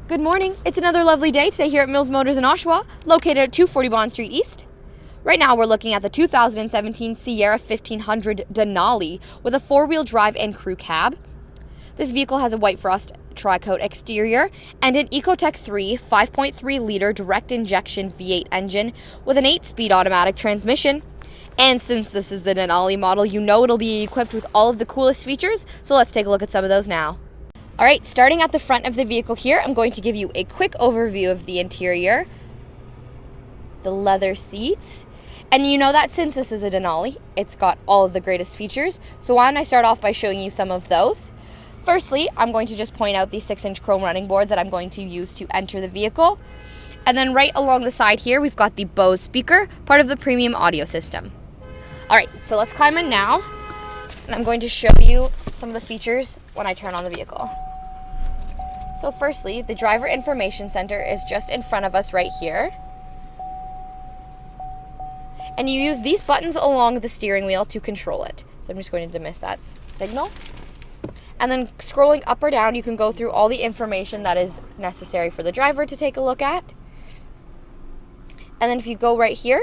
Good morning. It's another lovely day today here at Mills Motors in Oshawa, located at 240 Bond Street East. Right now we're looking at the 2017 Sierra 1500 Denali with a four-wheel drive and crew cab. This vehicle has a white frost tri-coat exterior and an Ecotec 3 5.3-liter direct injection V8 engine with an 8-speed automatic transmission. And since this is the Denali model, you know it'll be equipped with all of the coolest features, so let's take a look at some of those now. Alright, starting at the front of the vehicle here, I'm going to give you a quick overview of the interior. The leather seats. And you know that since this is a Denali, it's got all of the greatest features. So why don't I start off by showing you some of those. Firstly, I'm going to just point out the 6-inch chrome running boards that I'm going to use to enter the vehicle. And then right along the side here, we've got the BOSE speaker, part of the premium audio system. Alright, so let's climb in now. And I'm going to show you some of the features when I turn on the vehicle. So firstly, the driver information center is just in front of us right here. And you use these buttons along the steering wheel to control it. So I'm just going to dismiss that signal. And then scrolling up or down, you can go through all the information that is necessary for the driver to take a look at. And then if you go right here,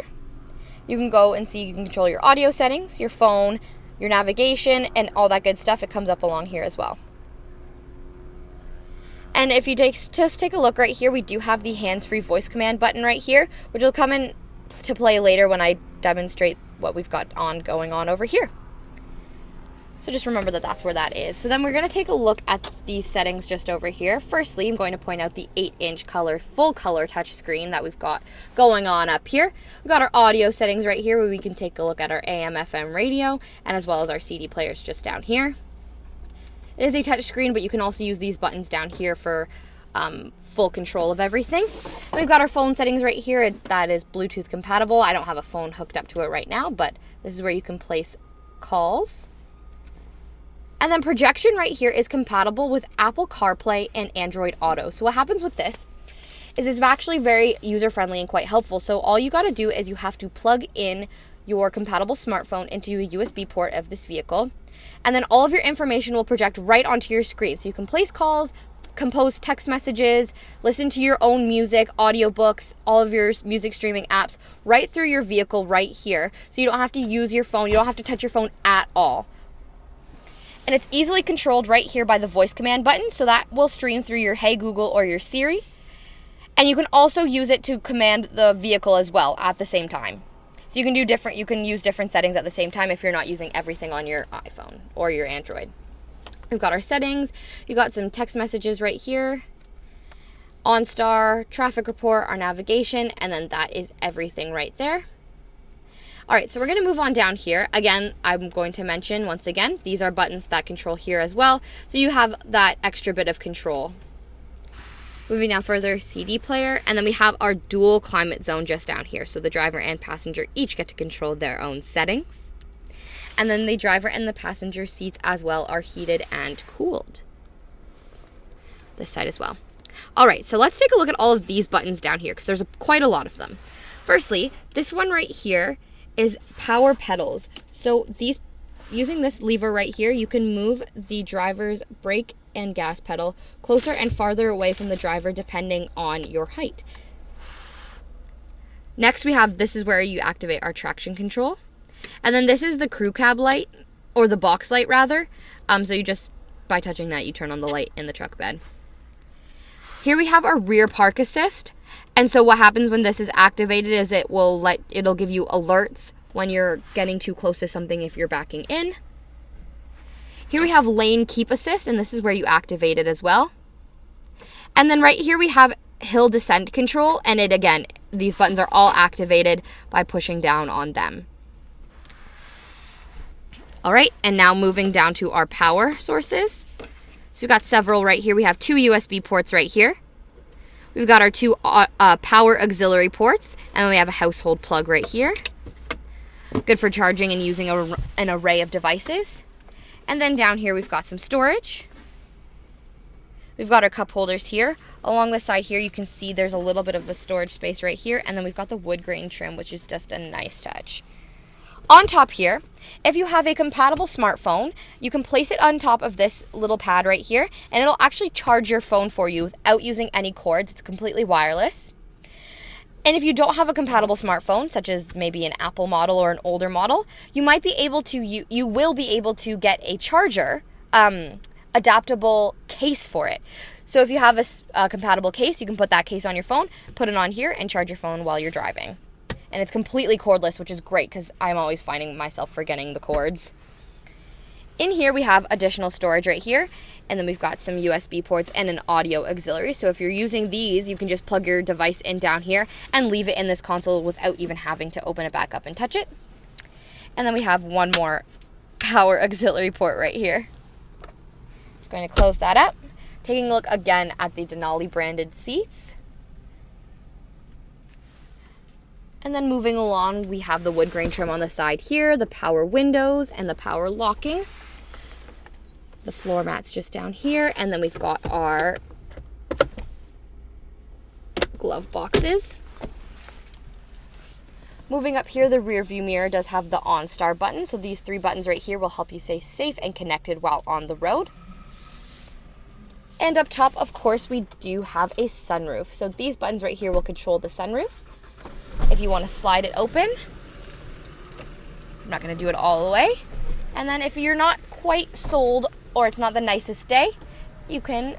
you can go and see you can control your audio settings, your phone, your navigation, and all that good stuff. It comes up along here as well. And if you just take a look right here, we do have the hands-free voice command button right here, which will come in to play later when I demonstrate what we've got going on over here. So just remember that that's where that is. So then we're going to take a look at these settings just over here. Firstly, I'm going to point out the 8-inch full color touchscreen that we've got going on up here. We've got our audio settings right here where we can take a look at our AM/FM radio and as well as our CD players just down here. It is a touchscreen, but you can also use these buttons down here for full control of everything. And we've got our phone settings right here. That is Bluetooth compatible. I don't have a phone hooked up to it right now, but this is where you can place calls. And then projection right here is compatible with Apple CarPlay and Android Auto. So what happens with this is it's actually very user-friendly and quite helpful. So all you got to do is you have to plug in your compatible smartphone into a USB port of this vehicle. And then all of your information will project right onto your screen. So you can place calls, compose text messages, listen to your own music, audiobooks, all of your music streaming apps right through your vehicle right here. So you don't have to use your phone. You don't have to touch your phone at all. And it's easily controlled right here by the voice command button. So that will stream through your Hey Google or your Siri. And you can also use it to command the vehicle as well at the same time. So you can use different settings at the same time if you're not using everything on your iPhone or your Android. We've got our settings. You got some text messages right here. Onstar, traffic report, our navigation, and then that is everything right there. All right, so we're going to move on down here. Again, I'm going to mention once again, these are buttons that control here as well. So you have that extra bit of control. Moving down further, CD player, and then we have our dual climate zone just down here. So the driver and passenger each get to control their own settings. And then the driver and the passenger seats as well are heated and cooled. This side as well. All right, so let's take a look at all of these buttons down here because there's quite a lot of them. Firstly, this one right here is power pedals. So using this lever right here, you can move the driver's brake and gas pedal closer and farther away from the driver depending on your height. Next this is where you activate our traction control. And then this is the crew cab light, or the box light rather. So you just, by touching that, you turn on the light in the truck bed. Here we have our rear park assist. And so what happens when this is activated is it'll give you alerts when you're getting too close to something if you're backing in. Here we have lane keep assist, and this is where you activate it as well. And then right here we have hill descent control, and these buttons are all activated by pushing down on them. All right, and now moving down to our power sources. So we've got several right here. We have 2 USB ports right here. We've got our 2 power auxiliary ports, and then we have a household plug right here. Good for charging and using an array of devices. And then down here we've got some storage. We've got our cup holders here. Along the side here you can see there's a little bit of a storage space right here, and then we've got the wood grain trim, which is just a nice touch. On top here, if you have a compatible smartphone, you can place it on top of this little pad right here, and it'll actually charge your phone for you without using any cords. It's completely wireless. And if you don't have a compatible smartphone, such as maybe an Apple model or an older model, you might be able to, you will be able to get a charger, adaptable case for it. So if you have a compatible case, you can put that case on your phone, put it on here, and charge your phone while you're driving. And it's completely cordless, which is great because I'm always finding myself forgetting the cords. In here, we have additional storage right here, and then we've got some USB ports and an audio auxiliary. So if you're using these, you can just plug your device in down here and leave it in this console without even having to open it back up and touch it. And then we have one more power auxiliary port right here. Just going to close that up. Taking a look again at the Denali branded seats. And then moving along, we have the wood grain trim on the side here, the power windows, and the power locking. The floor mats just down here, and then we've got our glove boxes. Moving up here, the rear view mirror does have the Onstar button, so these 3 buttons right here will help you stay safe and connected while on the road. And up top, of course, we do have a sunroof. So these buttons right here will control the sunroof. If you want to slide it open, I'm not going to do it all the way. And then if you're not quite sold or it's not the nicest day, you can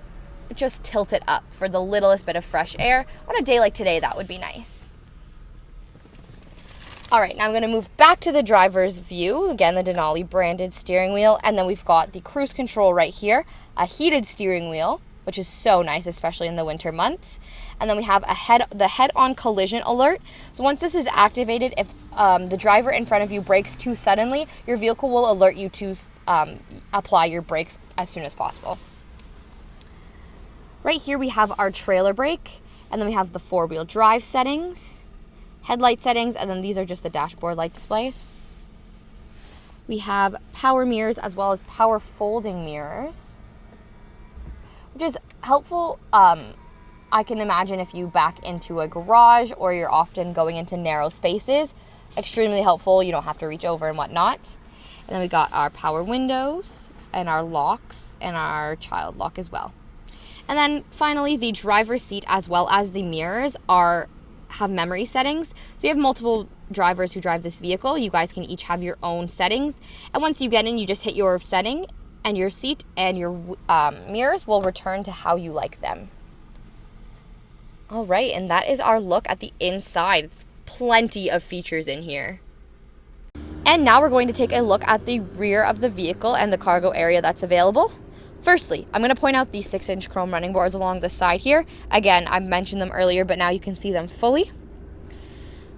just tilt it up for the littlest bit of fresh air. On a day like today, that would be nice. All right, now I'm going to move back to the driver's view. Again, the Denali branded steering wheel. And then we've got the cruise control right here, a heated steering wheel, which is so nice, especially in the winter months. And then we have the head-on collision alert. So once this is activated, if the driver in front of you brakes too suddenly, your vehicle will alert you to apply your brakes as soon as possible. Right here we have our trailer brake, and then we have the 4-wheel drive settings, headlight settings, and then these are just the dashboard light displays. We have power mirrors as well as power folding mirrors, which is helpful. I can imagine if you back into a garage or you're often going into narrow spaces, extremely helpful. You don't have to reach over and whatnot. And then we got our power windows and our locks and our child lock as well. And then finally, the driver's seat as well as the mirrors have memory settings. So you have multiple drivers who drive this vehicle. You guys can each have your own settings. And once you get in, you just hit your setting and your seat and your mirrors will return to how you like them. All right, and that is our look at the inside. It's plenty of features in here. And now we're going to take a look at the rear of the vehicle and the cargo area that's available. Firstly, I'm going to point out these 6-inch chrome running boards along the side here. Again, I mentioned them earlier, but now you can see them fully.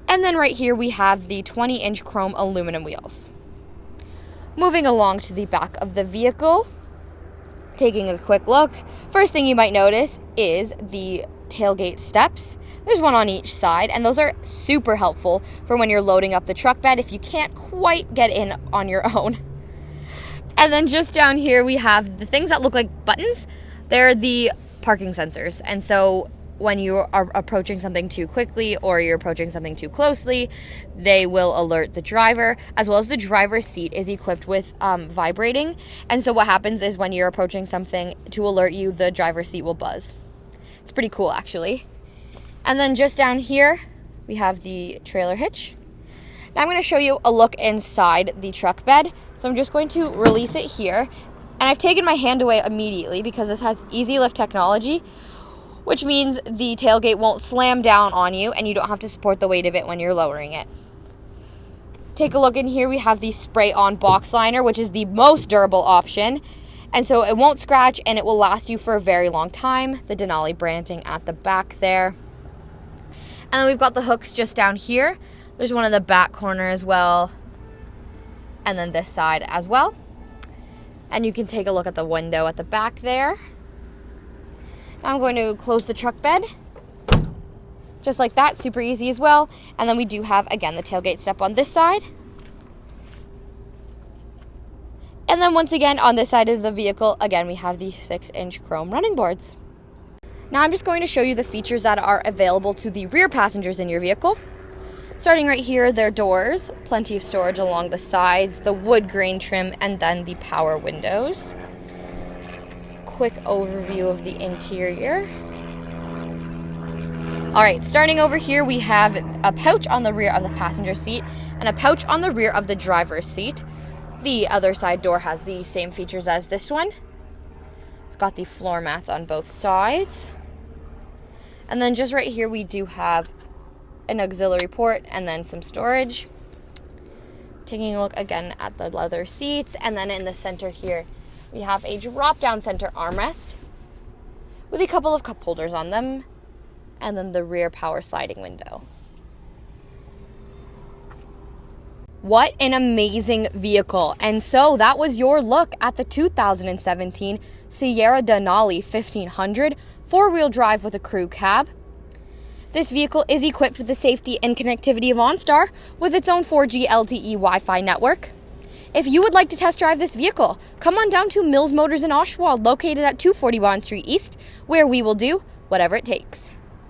And then right here we have the 20-inch chrome aluminum wheels. Moving along to the back of the vehicle, taking a quick look, first thing you might notice is the tailgate steps. There's one on each side, and those are super helpful for when you're loading up the truck bed if you can't quite get in on your own. And then just down here we have the things that look like buttons. They're the parking sensors, and so when you are approaching something too quickly or you're approaching something too closely, they will alert the driver, as well as the driver's seat is equipped with vibrating. And so what happens is when you're approaching something to alert you, the driver's seat will buzz. It's pretty cool, actually. And then just down here, we have the trailer hitch. Now I'm going to show you a look inside the truck bed. So I'm just going to release it here. And I've taken my hand away immediately because this has easy lift technology, which means the tailgate won't slam down on you and you don't have to support the weight of it when you're lowering it. Take a look in here. We have the spray-on box liner, which is the most durable option. And so it won't scratch and it will last you for a very long time. The Denali branding at the back there. And then we've got the hooks just down here. There's one in the back corner as well. And then this side as well. And you can take a look at the window at the back there. Now I'm going to close the truck bed. Just like that, super easy as well. And then we do have, again, the tailgate step on this side. And then once again, on this side of the vehicle, again, we have the 6-inch chrome running boards. Now I'm just going to show you the features that are available to the rear passengers in your vehicle. Starting right here, their doors, plenty of storage along the sides, the wood grain trim, and then the power windows. Quick overview of the interior. Alright, starting over here, we have a pouch on the rear of the passenger seat and a pouch on the rear of the driver's seat. The other side door has the same features as this one. We've got the floor mats on both sides. And then just right here, we do have an auxiliary port and then some storage. Taking a look again at the leather seats, and then in the center here, we have a drop-down center armrest with a couple of cup holders on them, and then the rear power sliding window. What an amazing vehicle. And so that was your look at the 2017 Sierra Denali 1500 four-wheel drive with a crew cab. This vehicle is equipped with the safety and connectivity of Onstar with its own 4G LTE Wi-Fi network. If you would like to test drive this vehicle, come on down to Mills Motors in Oshawa, located at 240 Bond Street East, where we will do whatever it takes.